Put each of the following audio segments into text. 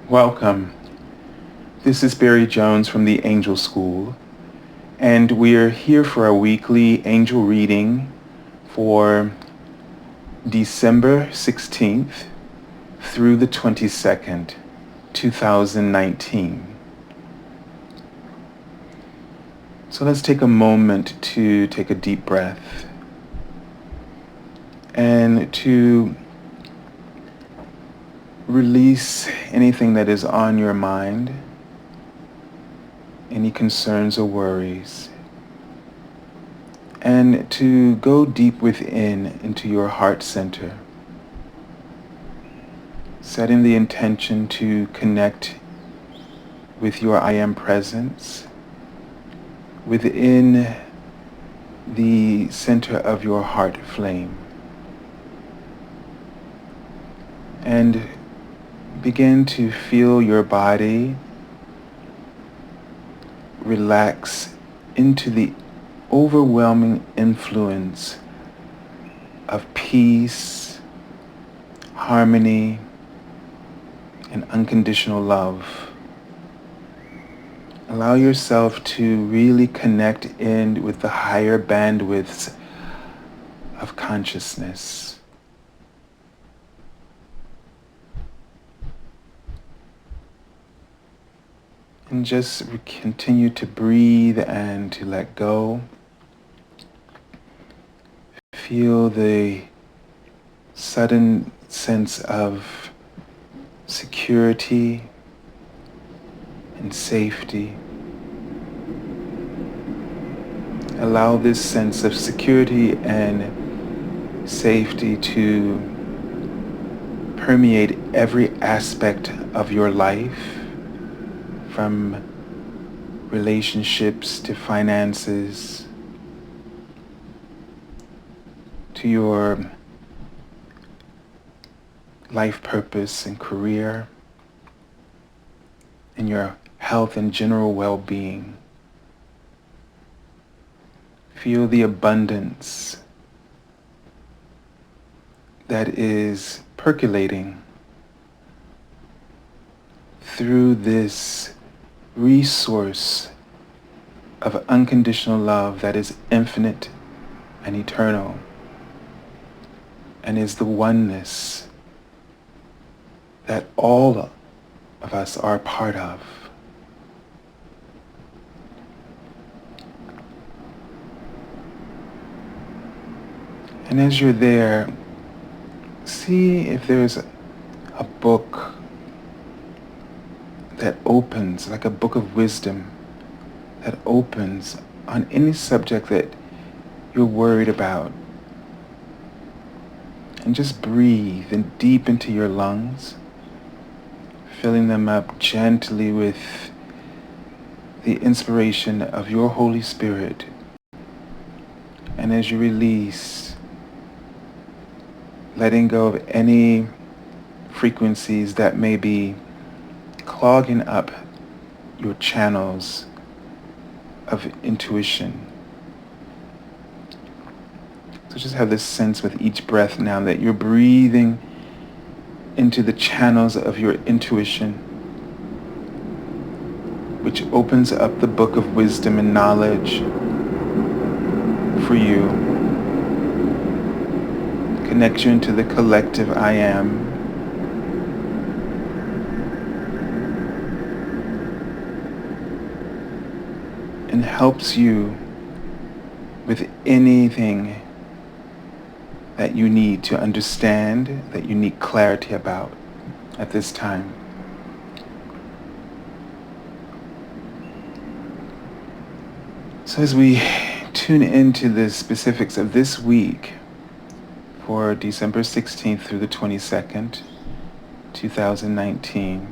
Welcome. This is Barry Jones from the Angel School, and we're here for a weekly angel reading for December 16th through the 22nd, 2019. So let's take a moment to take a deep breath and to release anything that is on your mind, any concerns or worries, and to go deep within into your heart center, setting the intention to connect with your I Am presence within the center of your heart flame. And begin to feel your body relax into the overwhelming influence of peace, harmony, and unconditional love. Allow yourself to really connect in with the higher bandwidths of consciousness. And just continue to breathe and to let go. Feel the sudden sense of security and safety. Allow this sense of security and safety to permeate every aspect of your life, from relationships to finances, to your life purpose and career, and your health and general well-being. Feel the abundance that is percolating through this resource of unconditional love that is infinite and eternal and is the oneness that all of us are part of. And as you're there, see if there's a book that opens, like a book of wisdom, that opens on any subject that you're worried about. And just breathe in deep into your lungs, filling them up gently with the inspiration of your Holy Spirit. And as you release, letting go of any frequencies that may be clogging up your channels of intuition. So just have this sense with each breath now that you're breathing into the channels of your intuition, which opens up the book of wisdom and knowledge for you. Connect you into the collective I Am. And helps you with anything that you need to understand, that you need clarity about at this time. So as we tune into the specifics of this week for December 16th through the 22nd, 2019,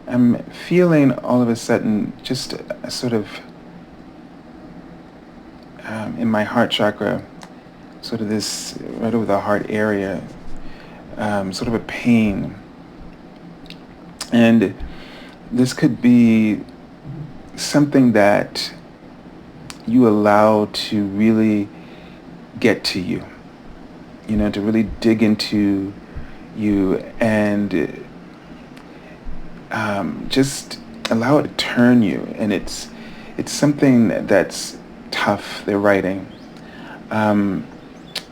I'm feeling all of a sudden just a sort of, in my heart chakra, sort of this, right over the heart area, sort of a pain. And this could be something that you allow to really get to you, to really dig into you and just allow it to turn you. And it's something that's tough, they're writing,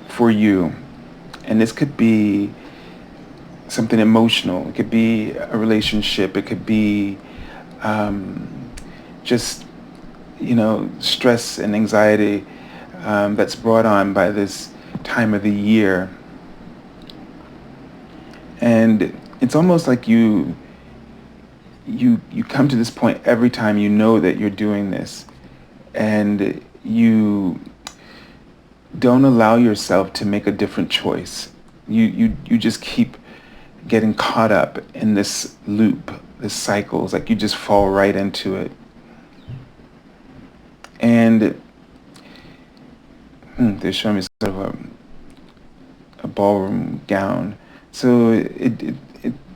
for you. And this could be something emotional. It could be a relationship. It could be just, stress and anxiety that's brought on by this time of the year. And it's almost like you come to this point every time you know that you're doing this, and you don't allow yourself to make a different choice. You just keep getting caught up in this loop, this cycle. It's like you just fall right into it. And they're showing me sort of a ballroom gown. So it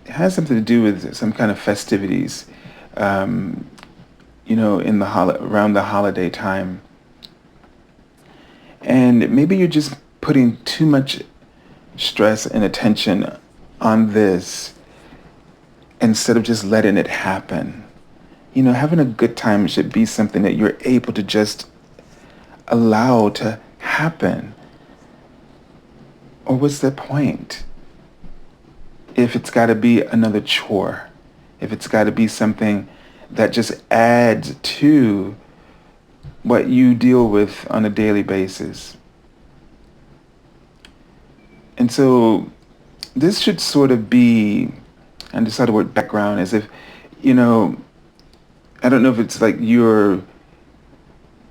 has something to do with some kind of festivities, in around the holiday time. And maybe you're just putting too much stress and attention on this instead of just letting it happen. Having a good time should be something that you're able to just allow to happen. Or what's the point? If it's got to be another chore, if it's got to be something that just adds to what you deal with on a daily basis. And so this should sort of be, I just saw the word background, as if, I don't know if it's like you're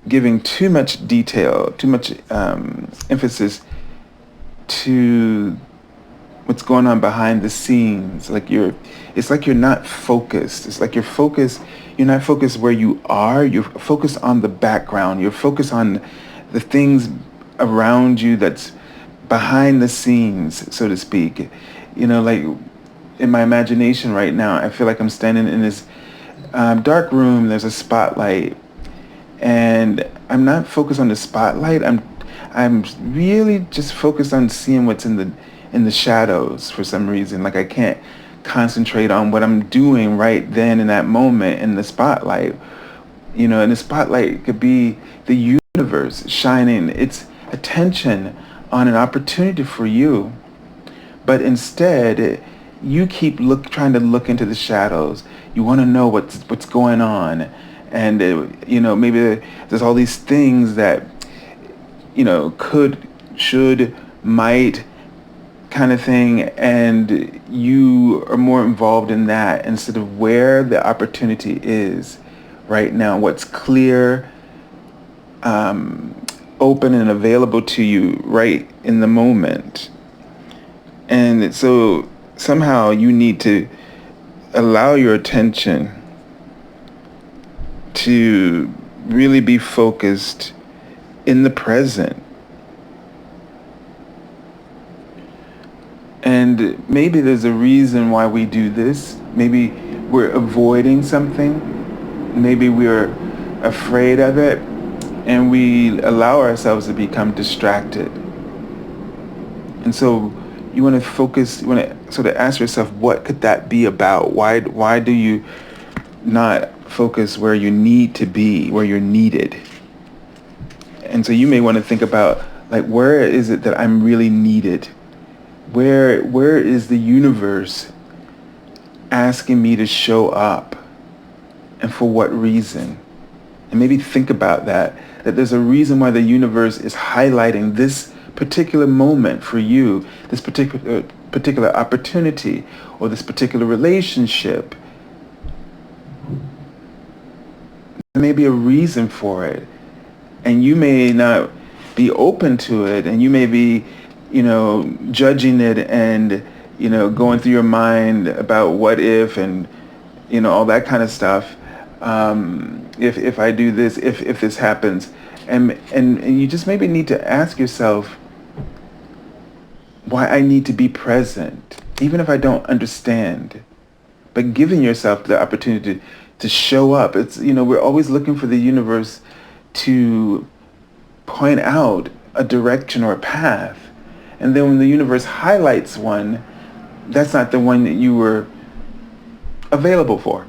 giving too much detail, too much emphasis to what's going on behind the scenes. It's like you're not focused. It's like you're not focused where you are. You're focused on the background. You're focused on the things around you that's behind the scenes, so to speak. Like in my imagination right now, I feel like I'm standing in this dark room. There's a spotlight, and I'm not focused on the spotlight. I'm really just focused on seeing what's in the shadows for some reason. Like I can't concentrate on what I'm doing right then in that moment in the spotlight. And the spotlight could be the universe shining its attention on an opportunity for you. But instead, you keep trying to look into the shadows. You want to know what's going on. And, maybe there's all these things that, could, should, might, kind of thing, and you are more involved in that instead of where the opportunity is right now, what's clear, open and available to you right in the moment. And so somehow you need to allow your attention to really be focused in the present. And maybe there's a reason why we do this. Maybe we're avoiding something. Maybe we're afraid of it. And we allow ourselves to become distracted. And so you want to focus, you want to sort of ask yourself, what could that be about? Why do you not focus where you need to be, where you're needed? And so you may want to think about, like, where is it that I'm really needed? Where is the universe asking me to show up, and for what reason? And maybe think about that there's a reason why the universe is highlighting this particular moment for you, this particular opportunity, or this particular relationship. There may be a reason for it, and you may not be open to it, and you may be judging it and, going through your mind about what if and, all that kind of stuff. If I do this, if this happens. And you just maybe need to ask yourself why I need to be present, even if I don't understand. But giving yourself the opportunity to show up. It's, we're always looking for the universe to point out a direction or a path. And then when the universe highlights one, that's not the one that you were available for.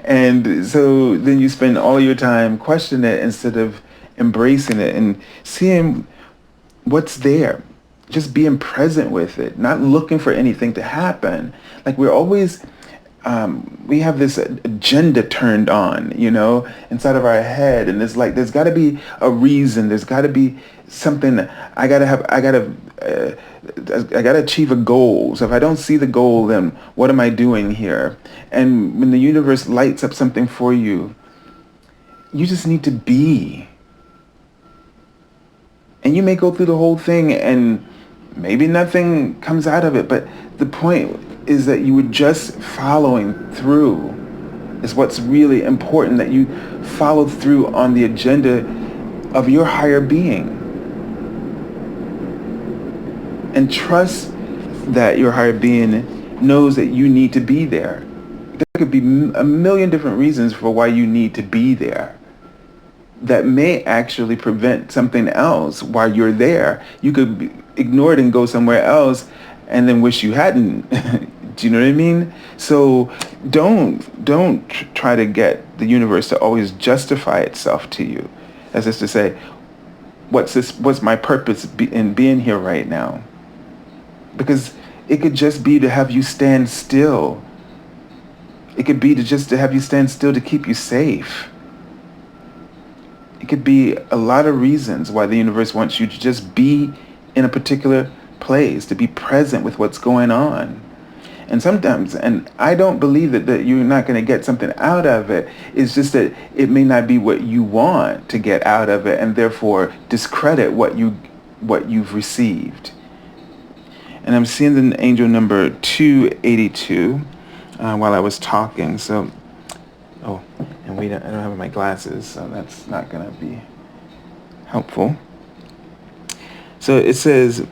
And so then you spend all your time questioning it instead of embracing it and seeing what's there. Just being present with it, not looking for anything to happen. Like we're always, we have this agenda turned on, inside of our head. And it's like, there's got to be a reason. There's got to be something. I got to achieve a goal. So if I don't see the goal, then what am I doing here? And when the universe lights up something for you, you just need to be. And you may go through the whole thing and maybe nothing comes out of it, but the point is that you were just following through. Is what's really important, that you followed through on the agenda of your higher being. And trust that your higher being knows that you need to be there. There could be a million different reasons for why you need to be there that may actually prevent something else while you're there. You could ignore it and go somewhere else and then wish you hadn't. Do you know what I mean? So don't try to get the universe to always justify itself to you. As is to say, what's my purpose in being here right now? Because it could just be to have you stand still. It could be to have you stand still to keep you safe. It could be a lot of reasons why the universe wants you to just be in a particular place, to be present with what's going on. And sometimes, and I don't believe that you're not going to get something out of it. It's just that it may not be what you want to get out of it, and therefore discredit what you've received. And I'm seeing the angel number 282 while I was talking. So, and I don't have my glasses, so that's not going to be helpful. So it says,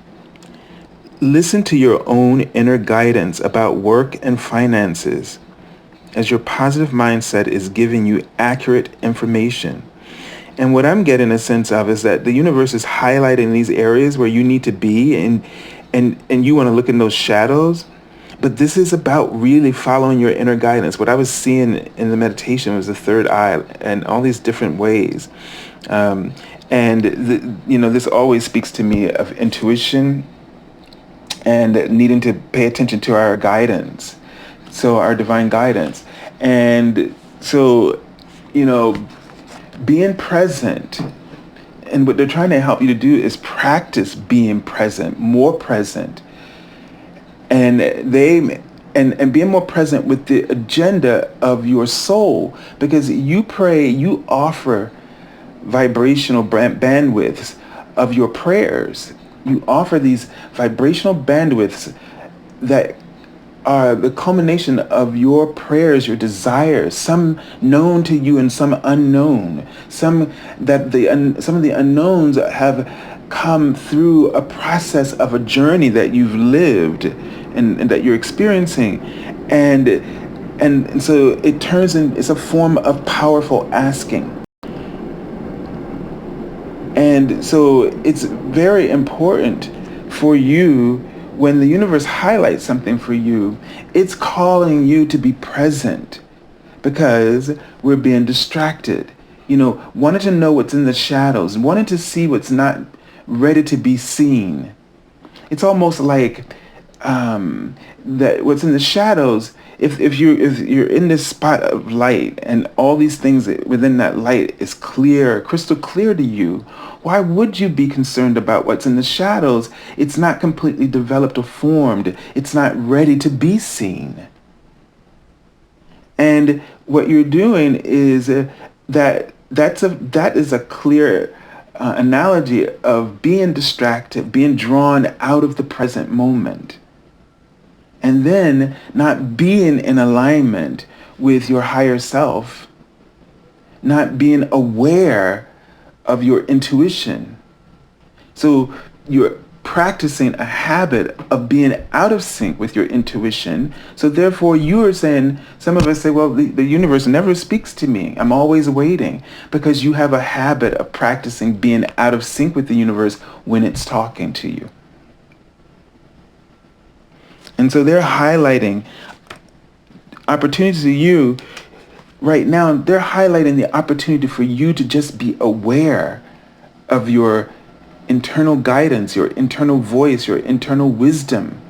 listen to your own inner guidance about work and finances, as your positive mindset is giving you accurate information. And what I'm getting a sense of is that the universe is highlighting these areas where you need to be, and you want to look in those shadows. But this is about really following your inner guidance. What I was seeing in the meditation was the third eye and all these different ways. This always speaks to me of intuition and needing to pay attention to our guidance. So our divine guidance. And so, being present, and what they're trying to help you to do is practice being present, more present. And being more present with the agenda of your soul, because you offer vibrational bandwidths of your prayers. You offer these vibrational bandwidths that are the culmination of your prayers, your desires, some known to you and some unknown. Some of the unknowns have come through a process of a journey that you've lived and that you're experiencing. And so it's a form of powerful asking. And so it's very important for you, when the universe highlights something for you, it's calling you to be present, because we're being distracted. Wanting to know what's in the shadows, wanting to see what's not ready to be seen. It's almost like that what's in the shadows, if you're in this spot of light and all these things within that light is clear, crystal clear to you, why would you be concerned about what's in the shadows? It's not completely developed or formed. It's not ready to be seen. And what you're doing is that is a clear analogy of being distracted, being drawn out of the present moment, and then not being in alignment with your higher self, not being aware of your intuition. So you're practicing a habit of being out of sync with your intuition. So therefore you are saying, some of us say, well, the universe never speaks to me. I'm always waiting, because you have a habit of practicing being out of sync with the universe when it's talking to you. And so they're highlighting opportunities to you right now, they're highlighting the opportunity for you to just be aware of your internal guidance, your internal voice, your internal wisdom.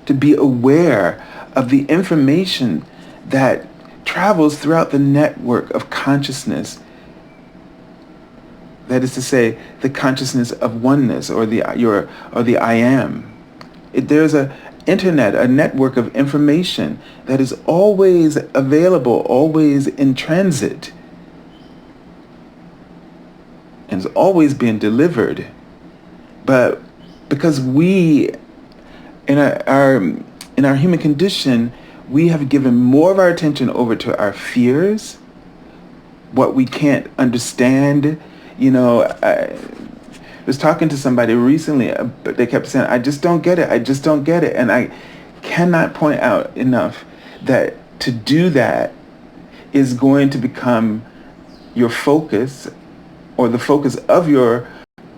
To be aware of the information that travels throughout the network of consciousness. That is to say, the consciousness of oneness, or the I am. There's a internet, a network of information that is always available, always in transit, and is always being delivered. But because we, in our human condition, we have given more of our attention over to our fears, what we can't understand. I was talking to somebody recently, but they kept saying, I just don't get it. I just don't get it. And I cannot point out enough that to do that is going to become your focus, or the focus of your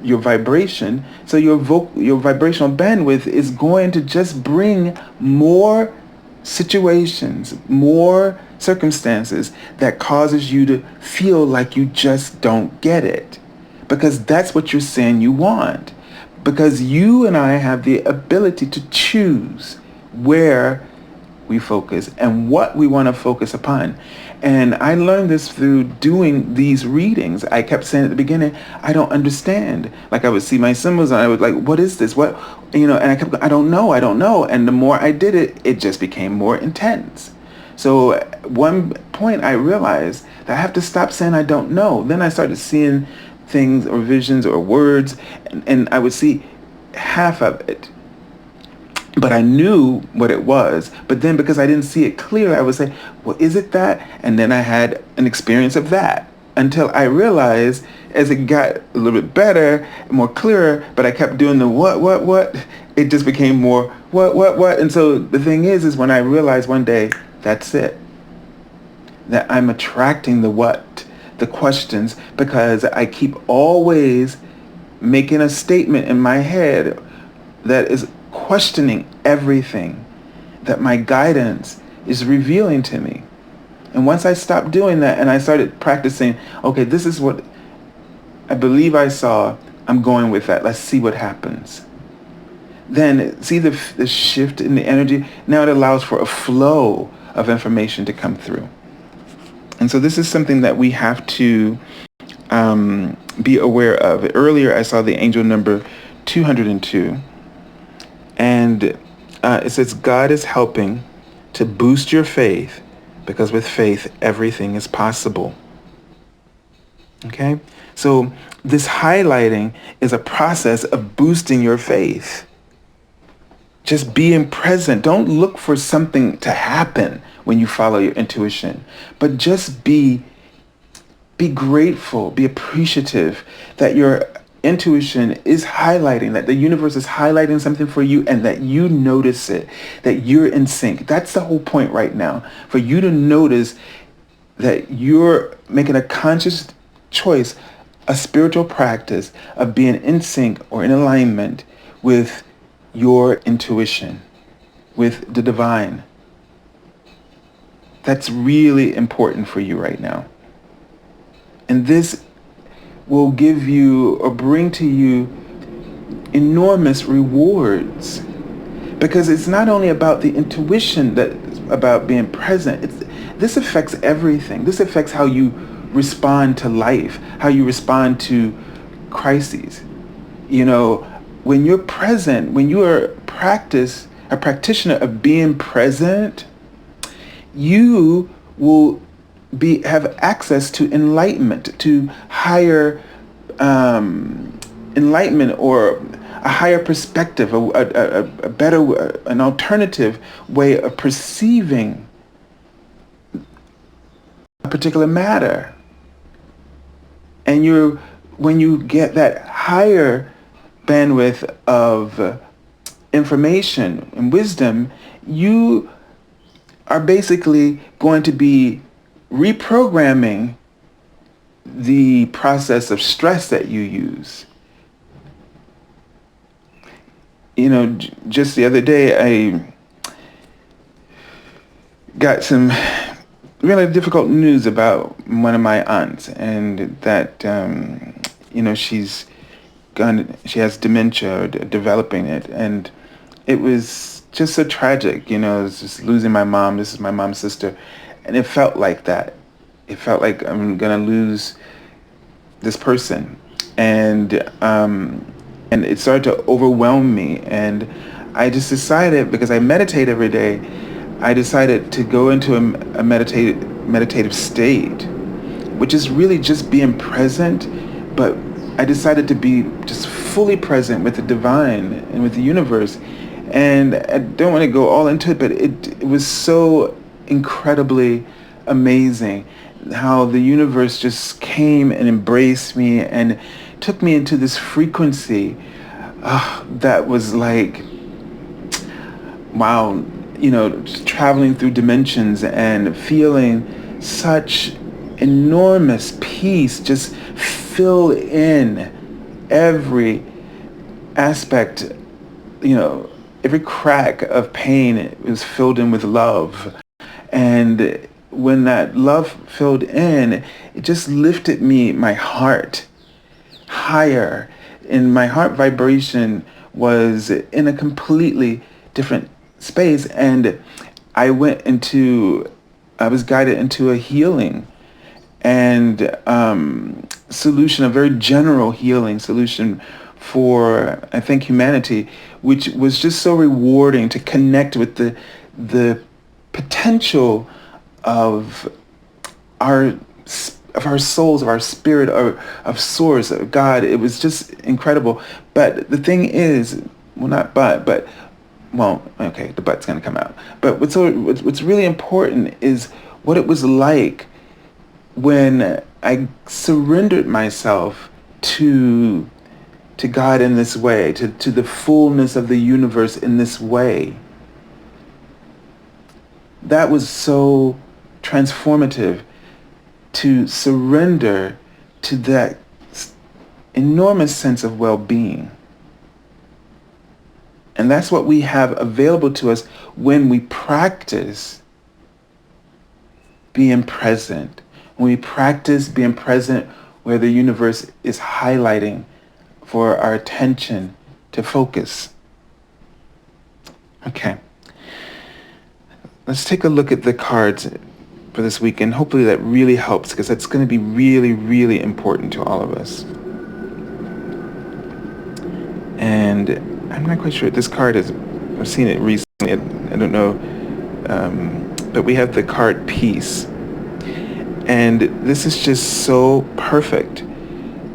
vibration. So your vibrational bandwidth is going to just bring more situations, more circumstances that causes you to feel like you just don't get it, because that's what you're saying you want. Because you and I have the ability to choose where we focus and what we want to focus upon. And I learned this through doing these readings. I kept saying at the beginning, I don't understand. Like, I would see my symbols and I would like, what is this? What, and I kept going, I don't know. And the more I did it, it just became more intense. So at one point I realized that I have to stop saying I don't know. Then I started seeing things or visions or words, and I would see half of it. But I knew what it was. But then because I didn't see it clearly, I would say, well, is it that? And then I had an experience of that, until I realized, as it got a little bit better, more clearer, but I kept doing the what, it just became more what. And so the thing is when I realized one day, that's it. That I'm attracting the questions, because I keep always making a statement in my head that is questioning everything that my guidance is revealing to me. And once I stopped doing that and I started practicing, okay, this is what I believe I saw, I'm going with that. Let's see what happens. Then see the shift in the energy. Now it allows for a flow of information to come through. And so this is something that we have to be aware of. Earlier I saw the angel number 202. And it says, God is helping to boost your faith, because with faith, everything is possible. Okay? So this highlighting is a process of boosting your faith. Just being present. Don't look for something to happen when you follow your intuition, but just be grateful, be appreciative that your intuition is highlighting, that the universe is highlighting something for you, and that you notice it, that you're in sync. That's the whole point right now, for you to notice that you're making a conscious choice, a spiritual practice of being in sync or in alignment with your intuition, with the divine. That's really important for you right now. And this will give you or bring to you enormous rewards, because it's not only about the intuition, that about being present. This affects everything. This affects how you respond to life, how you respond to crises. When you're present, when you are a practitioner of being present, you will have access to enlightenment, to higher enlightenment, or a higher perspective, a better, an alternative way of perceiving a particular matter. And when you get that higher bandwidth of information and wisdom, you are basically going to be reprogramming the process of stress that you use. Just the other day, got some really difficult news about one of my aunts, and that she has dementia or developing it, and it was just so tragic. It was just losing my mom. This is my mom's sister, and it felt like that. It felt like I'm gonna lose this person, and it started to overwhelm me, and I just decided, because I meditate every day, I decided to go into a meditative state, which is really just being present, but I decided to be just fully present with the divine and with the universe. And I don't want to go all into it, but it was so incredibly amazing how the universe just came and embraced me and took me into this frequency that was like, wow, just traveling through dimensions and feeling such enormous peace just fill in every aspect, every crack of pain was filled in with love. And when that love filled in, it just lifted my heart higher. And my heart vibration was in a completely different space. And I was guided into a healing and solution, a very general healing solution for, I think, humanity, which was just so rewarding to connect with the potential of our souls, of our spirit, of source, of God. It was just incredible. But the thing is, well, not but, well, okay, the but's gonna come out. But what's really important is what it was like when I surrendered myself to God in this way, to the fullness of the universe in this way. That was so transformative, to surrender to that enormous sense of well-being. And that's what we have available to us when we practice being present. When we practice being present where the universe is highlighting for our attention to focus. Okay. Let's take a look at the cards for this week, and hopefully that really helps, because that's going to be really, really important to all of us. And I'm not quite sure. This card I've seen it recently. I don't know. But we have the card Peace. And this is just so perfect,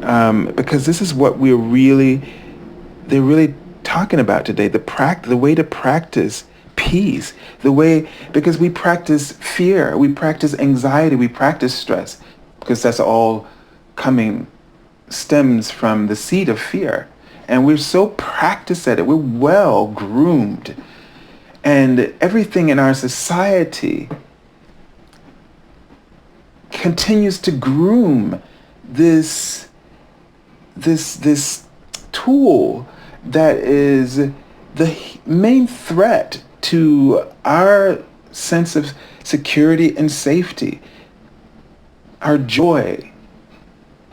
because this is what they're really talking about today. The way to practice peace, because we practice fear, we practice anxiety, we practice stress, because that's all stems from the seed of fear. And we're so practiced at it. We're well groomed. And everything in our society continues to groom this tool that is the main threat to our sense of security and safety, our joy,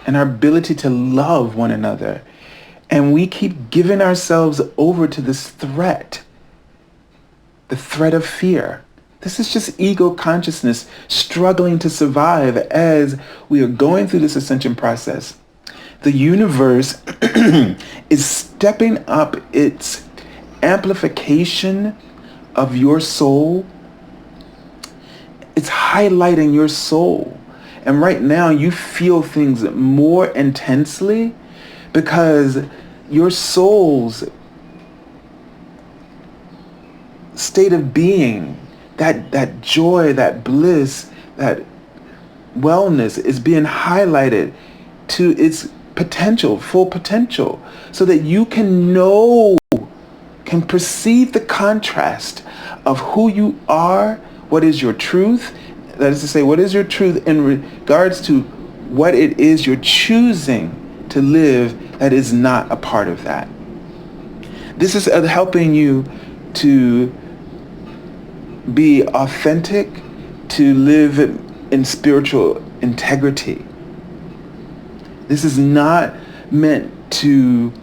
and our ability to love one another. And we keep giving ourselves over to this threat, the threat of fear. This is just ego consciousness struggling to survive as we are going through this ascension process. The universe is stepping up its amplification of your soul. It's highlighting your soul. And right now you feel things more intensely because your soul's state of being, that joy, that bliss, that wellness is being highlighted to its potential, full potential, so that you can perceive the contrast of who you are, what is your truth, that is to say, what is your truth in regards to what it is you're choosing to live that is not a part of that. This is helping you to be authentic, to live in spiritual integrity. This is not meant to,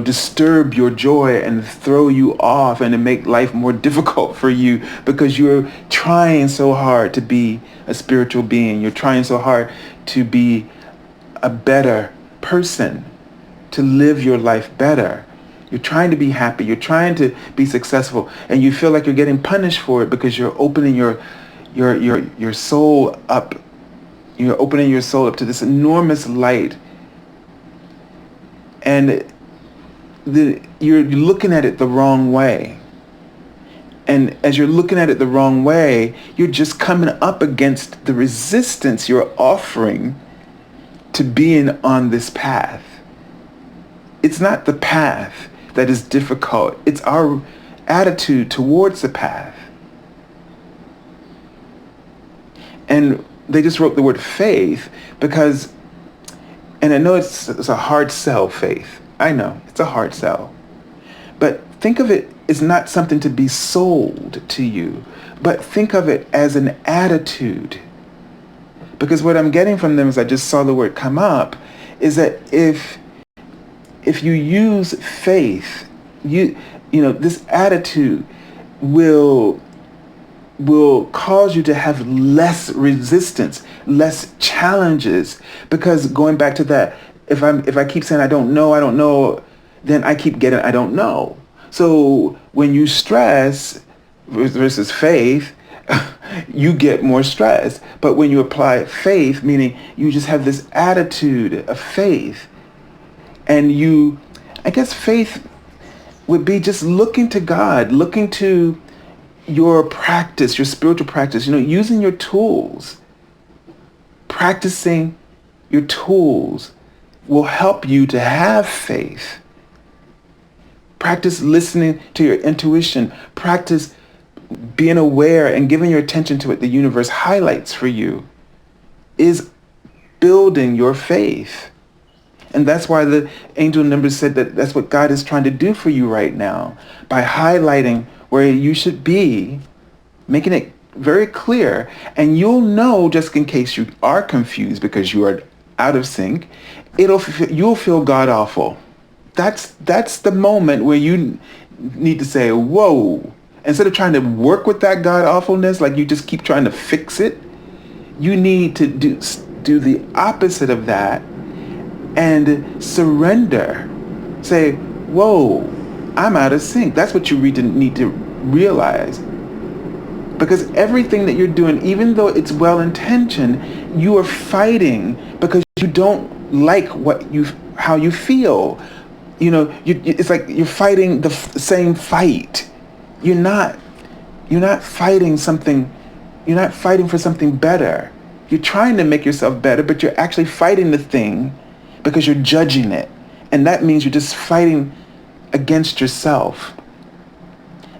disturb your joy and throw you off and to make life more difficult for you because you're trying so hard to be a spiritual being. You're trying so hard to be a better person, to live your life better. You're trying to be happy. You're trying to be successful, and you feel like you're getting punished for it because you're opening your soul up. You're opening your soul up to this enormous light, and you're looking at it the wrong way. And as you're looking at it the wrong way, you're just coming up against the resistance you're offering to being on this path. It's not the path that is difficult. It's our attitude towards the path. And they just wrote the word faith because, and I know it's a hard sell, faith. I know, it's a hard sell. But think of it as not something to be sold to you, but think of it as an attitude. Because what I'm getting from them, as I just saw the word come up, is that if you use faith, this attitude will cause you to have less resistance, less challenges. Because going back to that, if I keep saying I don't know, then I keep getting I don't know. So when you stress versus faith, you get more stress. But when you apply faith, meaning you just have this attitude of faith, and I guess faith would be just looking to God, looking to your practice, your spiritual practice, using your tools. Practicing your tools will help you to have faith. Practice listening to your intuition. Practice being aware and giving your attention to what the universe highlights for you is building your faith. And that's why the angel numbers said that that's what God is trying to do for you right now by highlighting where you should be, making it very clear. And you'll know, just in case you are confused because you are out of sync, you'll feel God awful. That's the moment where you need to say, whoa. Instead of trying to work with that God awfulness, like you just keep trying to fix it, you need to do the opposite of that and surrender. Say, whoa, I'm out of sync. That's what you need to realize. Because everything that you're doing, even though it's well-intentioned, you are fighting because you don't like how you feel. It's like you're fighting the same fight. You're not fighting something. You're not fighting for something better. You're trying to make yourself better, but you're actually fighting the thing because you're judging it. And that means you're just fighting against yourself.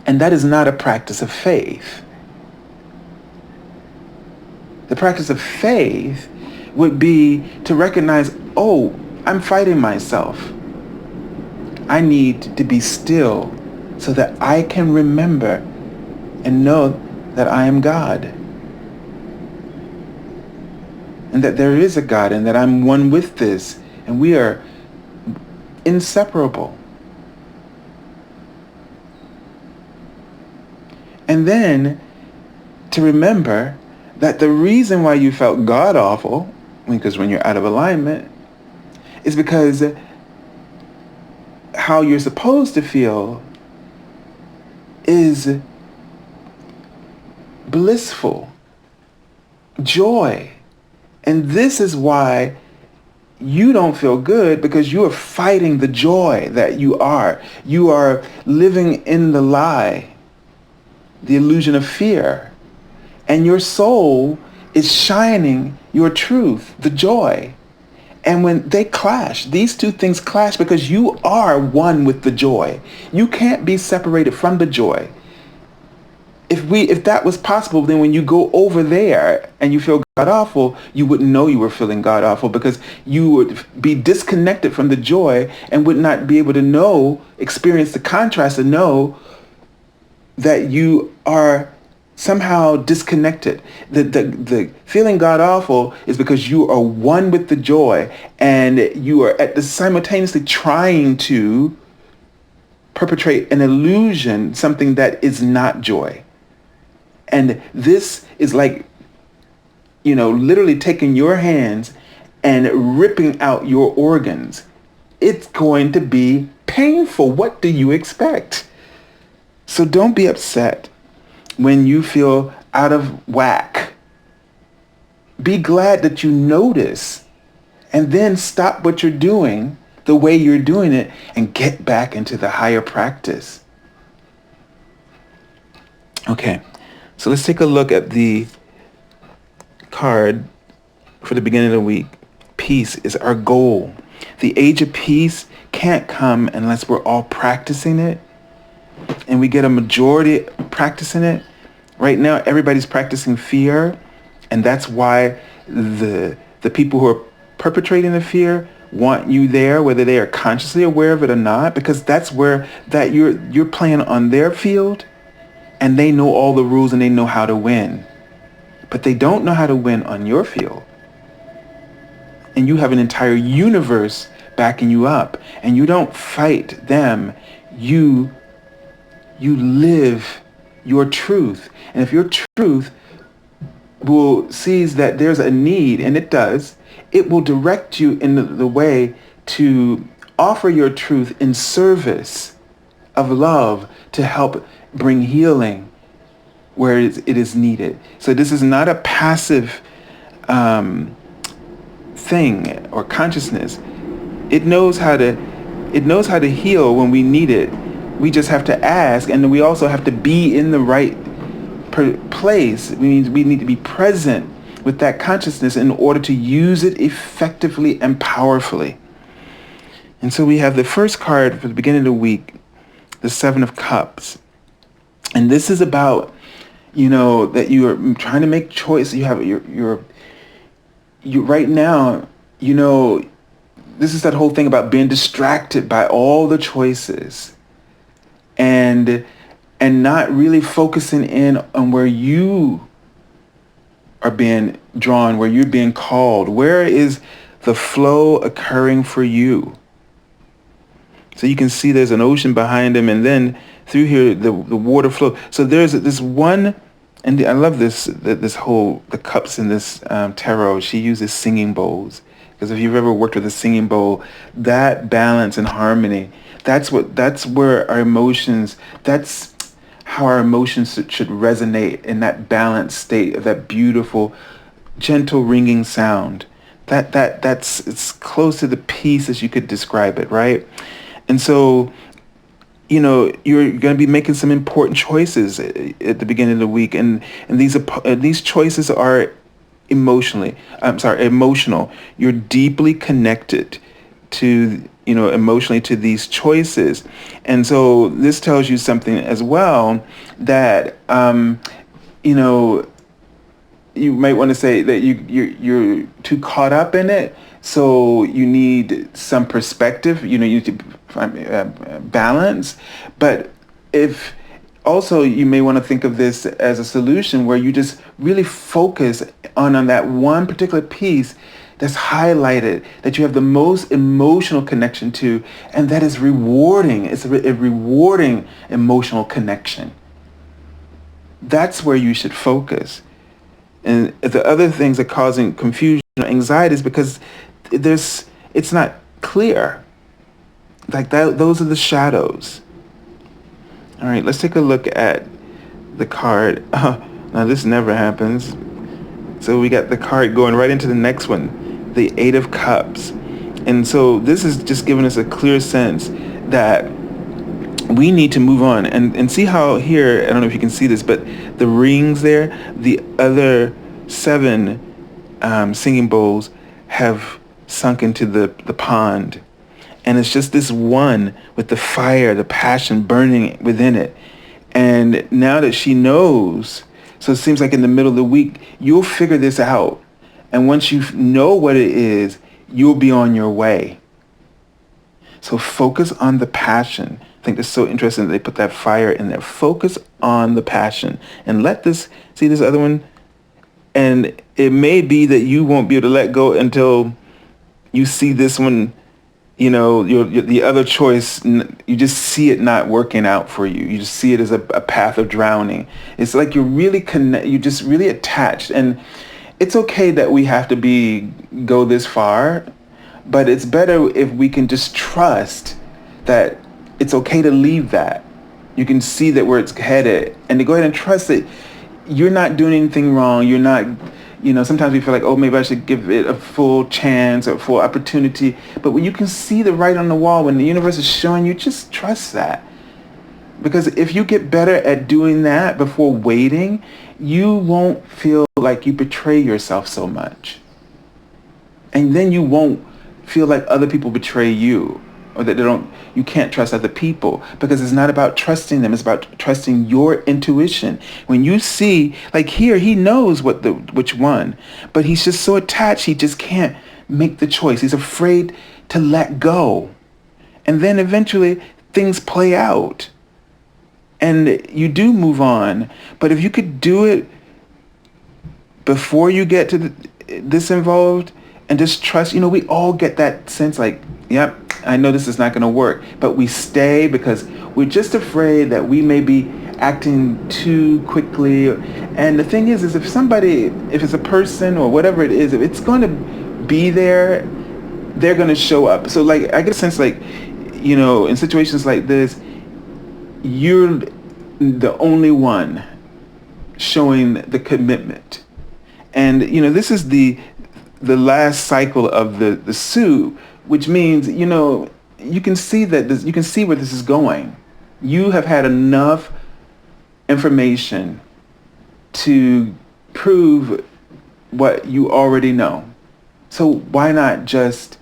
And that is not a practice of faith. The practice of faith would be to recognize, oh, I'm fighting myself. I need to be still so that I can remember and know that I am God. And that there is a God and that I'm one with this. And we are inseparable. And then to remember that the reason why you felt God awful, because when you're out of alignment, is because how you're supposed to feel is blissful, joy. And this is why you don't feel good, because you are fighting the joy that you are. You are living in the lie, the illusion of fear. And your soul is shining your truth, the joy. And when they clash, these two things clash because you are one with the joy. You can't be separated from the joy. If that was possible, then when you go over there and you feel God awful, you wouldn't know you were feeling God awful because you would be disconnected from the joy and would not be able to experience the contrast and know that you are somehow disconnected. The feeling God awful is because you are one with the joy, and you are at the simultaneously trying to perpetrate an illusion, something that is not joy. And this is like, literally taking your hands and ripping out your organs. It's going to be painful. What do you expect? So don't be upset when you feel out of whack. Be glad that you notice, and then stop what you're doing the way you're doing it and get back into the higher practice. Okay, so let's take a look at the card for the beginning of the week. Peace is our goal. The age of peace can't come unless we're all practicing it, and we get a majority practicing it. Right now, everybody's practicing fear, and that's why the people who are perpetrating the fear want you there, whether they are consciously aware of it or not, because that's where that you're playing on their field, and they know all the rules and they know how to win. But they don't know how to win on your field. And you have an entire universe backing you up, and you don't fight them. You live your truth. And if your truth sees that there's a need, and it does, it will direct you in the way to offer your truth in service of love to help bring healing where it is needed. So this is not a passive thing or consciousness. It knows how to heal when we need it. We just have to ask, and we also have to be in the right place. We need to be present with that consciousness in order to use it effectively and powerfully. And so we have the first card for the beginning of the week, the Seven of Cups. And this is about, that you are trying to make choice. You have you right now, this is that whole thing about being distracted by all the choices and not really focusing in on where you are being drawn, where you're being called. Where is the flow occurring for you? So you can see there's an ocean behind him, and then through here the water flow. So there's this one, and I love the cups in this tarot. She uses singing bowls, because if you've ever worked with a singing bowl, that balance and harmony, that's where our emotions, that's how our emotions should resonate in that balanced state of that beautiful, gentle ringing sound. It's close to the peace as you could describe it, right? And so, you're going to be making some important choices at the beginning of the week, and these choices are emotional. You're deeply connected to, emotionally to these choices. And so this tells you something as well, that, you might want to say that you're too caught up in it. So you need some perspective, you need to find balance. But if also you may want to think of this as a solution where you just really focus on that one particular piece that's highlighted, that you have the most emotional connection to, and that is rewarding. It's a rewarding emotional connection. That's where you should focus. And the other things that are causing confusion or anxiety is because it's not clear. Like that, those are the shadows. All right, let's take a look at the card. Now this never happens. So we got the card going right into the next one, the Eight of Cups. And so this is just giving us a clear sense that we need to move on, and see how here, I don't know if you can see this, but the rings there, the other 7 singing bowls have sunk into the pond. And it's just this one with the fire, the passion burning within it. And now that she knows, so it seems like in the middle of the week, you'll figure this out. And once you know what it is, you'll be on your way. So focus on the passion think it's so interesting that they put that fire in there. Focus on the passion and let this, see this other one? And it may be that you won't be able to let go until you see this one, the other choice, you just see it not working out for you. You just see it as a path of drowning. It's like you're really you're just really attached. And it's okay that we have to go this far, but it's better if we can just trust that it's okay to leave that. You can see that where it's headed, and to go ahead and trust that you're not doing anything wrong. You're not, sometimes we feel like, oh, maybe I should give it a full chance or a full opportunity. But when you can see the writing on the wall, when the universe is showing you, just trust that. Because if you get better at doing that before waiting, you won't feel like you betray yourself so much. And then you won't feel like other people betray you, or that you can't trust other people, because it's not about trusting them. It's about trusting your intuition. When you see, like here, he knows which one, but he's just so attached, he just can't make the choice. He's afraid to let go. And then eventually things play out and you do move on. But if you could do it before you get to this involved and just trust, we all get that sense like, yep, I know this is not going to work, but we stay because we're just afraid that we may be acting too quickly. And the thing is if it's a person or whatever it is, if it's going to be there, they're going to show up. So like, I get a sense like, in situations like this, you're the only one showing the commitment. And, this is the last cycle of the suit, which means, you can see you can see where this is going. You have had enough information to prove what you already know. So why not just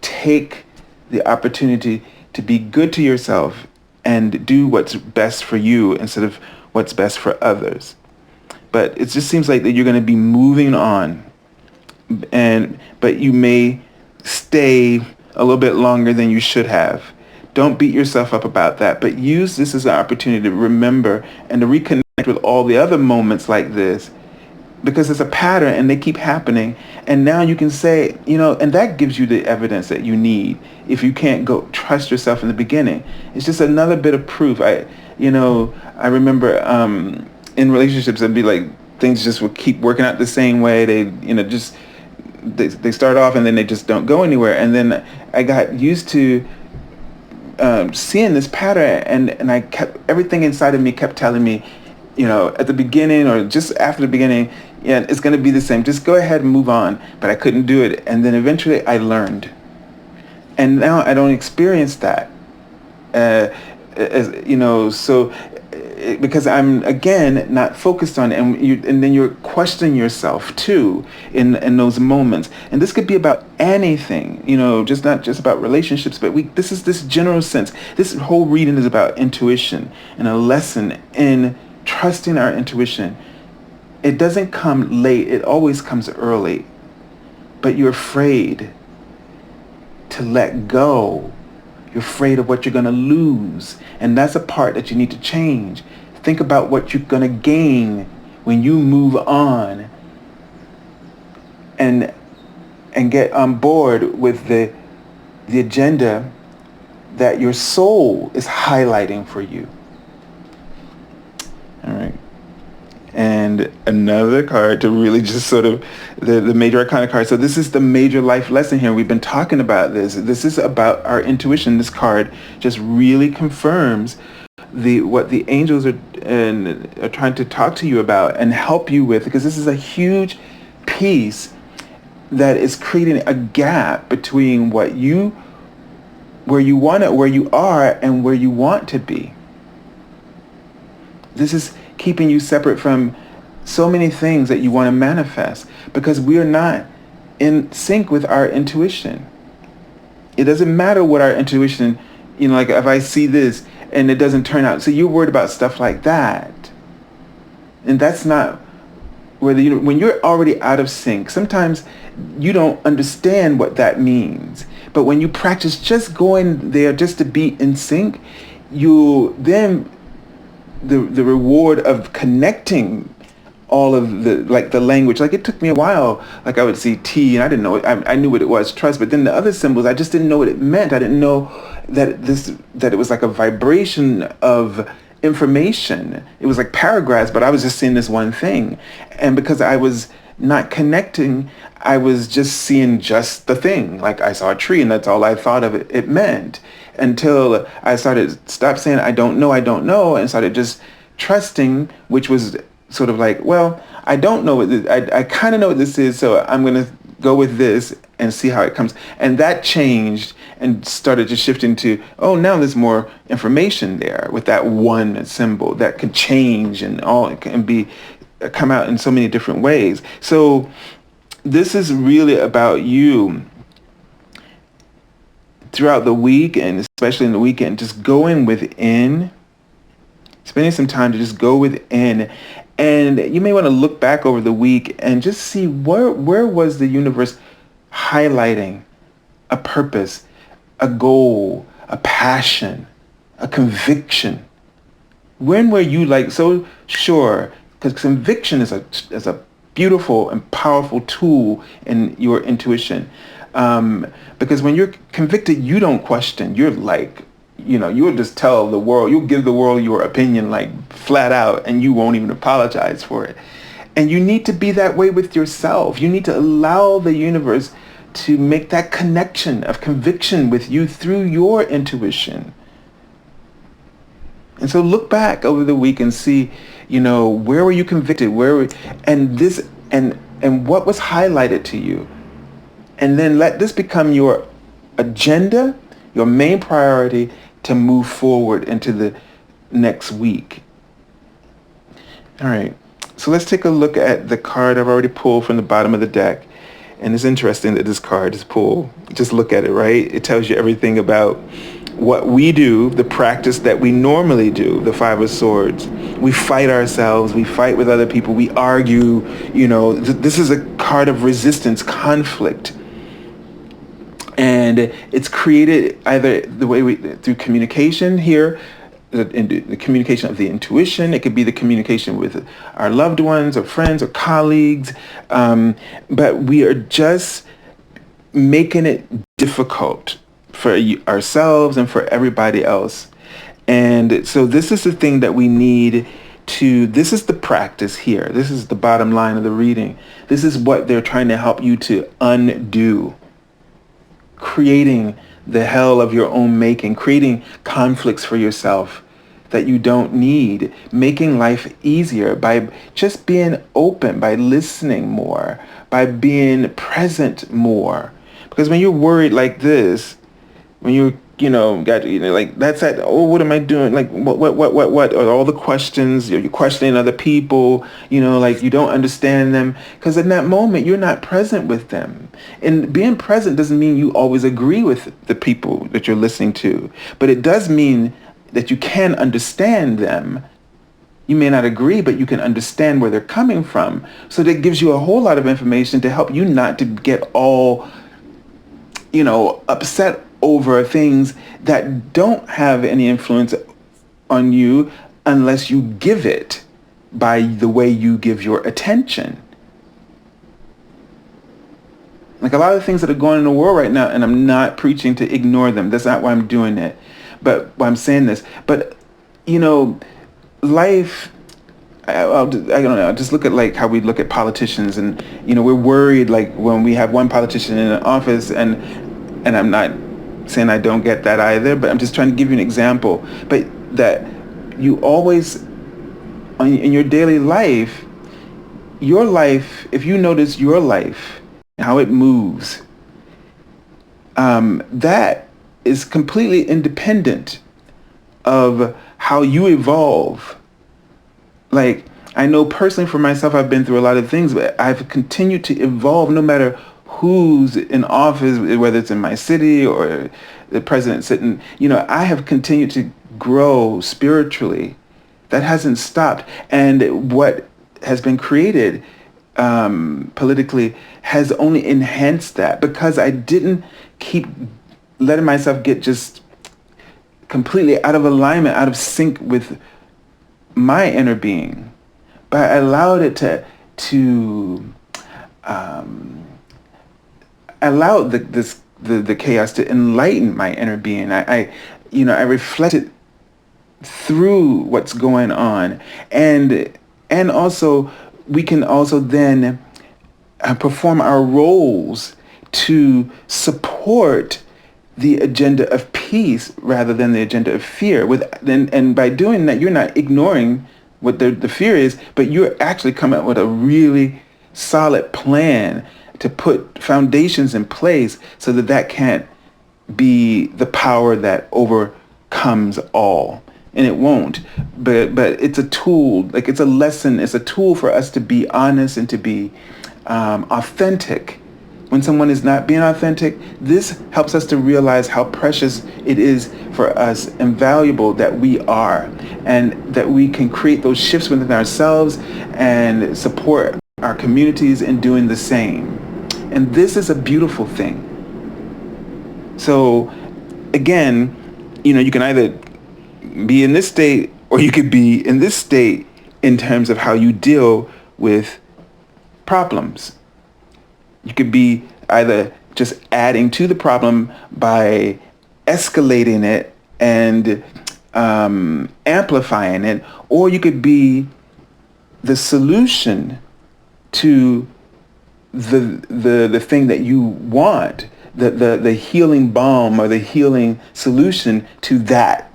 take the opportunity to be good to yourself and do what's best for you instead of what's best for others? But it just seems like that you're going to be moving on, but you may stay a little bit longer than you should have. Don't beat yourself up about that, but use this as an opportunity to remember and to reconnect with all the other moments like this, because it's a pattern and they keep happening. And now you can say, and that gives you the evidence that you need. If you can't go trust yourself in the beginning, it's just another bit of proof. I remember in relationships, it'd be like things just would keep working out the same way. They start off and then they just don't go anywhere. And then I got used to seeing this pattern, and I kept, everything inside of me kept telling me, at the beginning or just after the beginning, yeah, it's going to be the same. Just go ahead and move on. But I couldn't do it. And then eventually I learned. And now I don't experience that. Because I'm, again, not focused on it. And then you're questioning yourself, too, in those moments. And this could be about anything, just not just about relationships, but this is this general sense. This whole reading is about intuition and a lesson in trusting our intuition. It doesn't come late. It always comes early. But you're afraid to let go. You're afraid of what you're going to lose. And that's a part that you need to change. Think about what you're going to gain when you move on and get on board with the agenda that your soul is highlighting for you. All right. And another card to really just sort of the major arcana card. So this is the major life lesson here. We've been talking about this. This is about our intuition. This card just really confirms what the angels are trying to talk to you about and help you with, because this is a huge piece that is creating a gap between where you are and where you want to be. This is keeping you separate from so many things that you want to manifest, because we are not in sync with our intuition. It doesn't matter what our intuition, like if I see this and it doesn't turn out. So you're worried about stuff like that. And that's not whether when you're already out of sync, sometimes you don't understand what that means. But when you practice just going there just to be in sync, you then the reward of connecting all of the language. Like, it took me a while. Like, I would see T and I didn't know it. I knew what it was, trust, but then the other symbols, I just didn't know what it meant. I didn't know that it was like a vibration of information. It was like paragraphs, but I was just seeing this one thing. And because I was not connecting, I was just seeing just the thing. Like, I saw a tree and that's all I thought of it meant, until I stopped saying I don't know, and started just trusting, which was sort of like, well, I don't know what this, I kind of know what this is, so I'm going to go with this and see how it comes. And that changed and started to shift into, oh, now there's more information there with that one symbol that can change and all, it can be come out in so many different ways. So this is really about you throughout the week, and especially in the weekend, just going within, spending some time to just go within. And you may want to look back over the week and just see where was the universe highlighting a purpose, a goal, a passion, a conviction. When were you like so sure? Because conviction is a beautiful and powerful tool in your intuition. Because when you're convicted, you don't question. You're like, you'll just tell the world, you'll give the world your opinion like flat out, and you won't even apologize for it. And you need to be that way with yourself. You need to allow the universe to make that connection of conviction with you through your intuition. And so look back over the week and see, where were you convicted? And what was highlighted to you? And then let this become your agenda, your main priority to move forward into the next week. All right. So let's take a look at the card I've already pulled from the bottom of the deck. And it's interesting that this card is pulled. Just look at it, right? It tells you everything about what we do, the practice that we normally do, the Five of Swords. We fight ourselves. We fight with other people. We argue. This is a card of resistance, conflict. And it's created either through communication here, the communication of the intuition. It could be the communication with our loved ones or friends or colleagues. But we are just making it difficult for ourselves and for everybody else. And so this is the thing that we need this is the practice here. This is the bottom line of the reading. This is what they're trying to help you to undo. Creating the hell of your own making, creating conflicts for yourself that you don't need, making life easier by just being open, by listening more, by being present more. Because when you're worried like this, when you're that's that, oh, what am I doing? Like, what are all the questions? You're questioning other people, like you don't understand them. Because in that moment, you're not present with them. And being present doesn't mean you always agree with the people that you're listening to. But it does mean that you can understand them. You may not agree, but you can understand where they're coming from. So that gives you a whole lot of information to help you not to get all, upset over things that don't have any influence on you unless you give it by the way you give your attention. Like a lot of the things that are going on in the world right now, and I'm not preaching to ignore them. That's not why I'm doing it. But why I'm saying this. But, life, I don't know, just look at like how we look at politicians, and, we're worried like when we have one politician in an office, and I'm not saying I don't get that either, but I'm just trying to give you an example. But that you always, in your daily life, if you notice your life, how it moves, that is completely independent of how you evolve. Like, I know personally for myself, I've been through a lot of things, but I've continued to evolve no matter who's in office, whether it's in my city or the president sitting. I have continued to grow spiritually. That hasn't stopped. And what has been created politically has only enhanced that, because I didn't keep letting myself get just completely out of alignment, out of sync with my inner being. But I allowed it to allow the chaos to enlighten my inner being. I reflected through what's going on, and also we can also then perform our roles to support the agenda of peace rather than the agenda of fear. And by doing that, you're not ignoring what the fear is, but you're actually coming up with a really solid plan to put foundations in place so that can't be the power that overcomes all. And it won't. But it's a tool, like it's a lesson, it's a tool for us to be honest and to be authentic. When someone is not being authentic, this helps us to realize how precious it is for us and valuable that we are, and that we can create those shifts within ourselves and support our communities in doing the same. And this is a beautiful thing. So again, you can either be in this state or you could be in this state in terms of how you deal with problems. You could be either just adding to the problem by escalating it and amplifying it, or you could be the solution to the thing that you want, the healing balm or the healing solution to that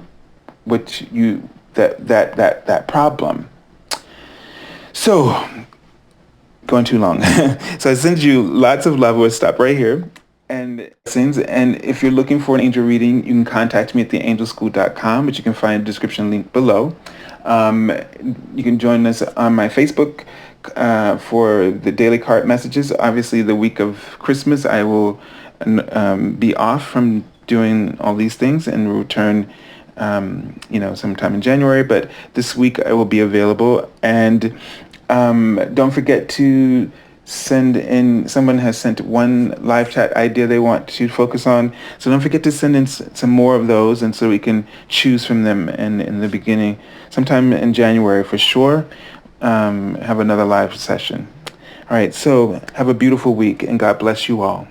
that problem. So, going too long. So I send you lots of love. We'll stop right here. And if you're looking for an angel reading, you can contact me at theangelschool.com, which you can find a description link below. You can join us on my Facebook for the daily card messages. Obviously, the week of Christmas, I will be off from doing all these things and return sometime in January. But this week I will be available. And don't forget to send in, someone has sent one live chat idea they want to focus on. So don't forget to send in some more of those, and so we can choose from them in the beginning, sometime in January for sure, have another live session. All right, so have a beautiful week, and God bless you all.